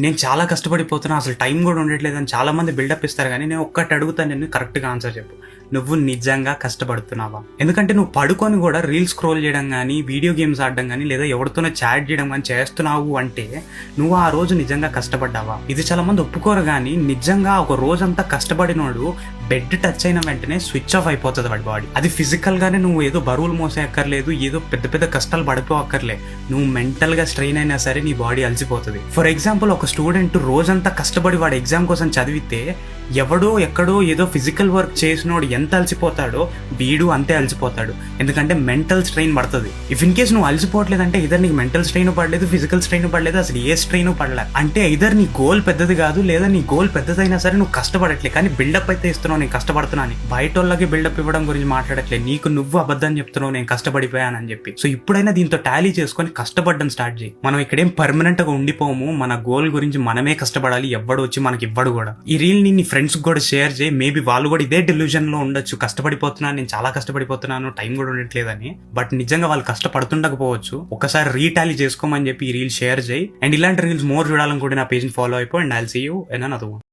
నేను చాలా కష్టపడిపోతున్నా, అసలు టైం కూడా ఉండట్లేదని చాలా మంది బిల్డప్ ఇస్తారు. కానీ నేను ఒక్కటి అడుగుతాను, నేను కరెక్ట్గా ఆన్సర్ చెప్పు. నువ్వు నిజంగా కష్టపడుతున్నావా? ఎందుకంటే నువ్వు పడుకొని కూడా రీల్స్ స్క్రోల్ చేయడం కానీ, వీడియో గేమ్స్ ఆడడం కానీ, లేదా ఎవరితోనో చాట్ చేయడం కానీ చేస్తున్నావు అంటే నువ్వు ఆ రోజు నిజంగా కష్టపడ్డావా? ఇది చాలా మంది ఒప్పుకోరు. కానీ నిజంగా ఒక రోజంతా కష్టపడినోడు బెడ్ టచ్ అయిన వెంటనే స్విచ్ ఆఫ్ అయిపోతుంది వాడి బాడీ. అది ఫిజికల్ గానే నువ్వు ఏదో బరువులు మోసే అక్కర్లేదు, ఏదో పెద్ద పెద్ద కష్టాలు పడిపోక్కర్లే. నువ్వు మెంటల్ గా స్ట్రెయిన్ అయినా సరే నీ బాడీ అలసిపోతుంది. ఫర్ ఎగ్జాంపుల్, ఒక స్టూడెంట్ రోజంతా కష్టపడి వాడు ఎగ్జామ్ కోసం చదివితే ఎవడో ఎక్కడో ఏదో ఫిజికల్ వర్క్ చేసినోడు ఎంత అలసిపోతాడో వీడు అంతే అలసిపోతాడు. ఎందుకంటే మెంటల్ స్ట్రెయిన్ పడుతుంది. ఇఫ్ ఇన్ కేస్ నువ్వు అలసిపోవట్లేదంటే ఇదర్ నీకు మెంటల్ స్ట్రెయిన్ పడలేదు, ఫిజికల్ స్ట్రెయిన్ పడలేదు, అసలు ఏ స్ట్రెయిన్ పడలేదు. అంటే ఇదర్ నీ గోల్ పెద్దది కాదు, లేదా నీ గోల్ పెద్దదైనా సరే నువ్వు కష్టపడట్లే. కానీ బిల్డప్ అయితే ఇస్తున్నావు నేను కష్టపడుతున్నాను. బయట వాళ్ళకి బిల్డప్ ఇవ్వడం గురించి మాట్లాడట్లేదు. నీకు నువ్వు అబద్ధం చెప్తున్నావు నేను కష్టపడిపోయానని చెప్పి. సో ఇప్పుడైనా దీంతో టాలీ చేసుకొని కష్టపడడం స్టార్ట్ చేయి. మనం ఇక్కడేం పర్మనెంట్ గా ఉండిపోము. మన గోల్ గురించి మనమే కష్టపడాలి. ఎవ్వడు వచ్చి మనకి ఇవ్వడు కూడా. ఈ రీల్ ని నీ ఫ్రెండ్స్ కూడా షేర్ చేయి. మేబీ వాళ్ళు కూడా ఇదే డెల్యూజన్ లో ఉండొచ్చు, కష్టపడిపోతున్నాను, నేను చాలా కష్టపడిపోతున్నాను, టైం కూడా ఉండట్లేదని. బట్ నిజంగా వాళ్ళు కష్టపడుతుండకపోవచ్చు. ఒకసారి రీటాలీ చేసుకోమని చెప్పి ఈ రీల్ షేర్ చేయి. అండ్ ఇలాంటి రీల్స్ మోర్ చూడాలనుకుంటే నా పేజ్ ని ఫాలో అయిపో. And I'll see you in another one.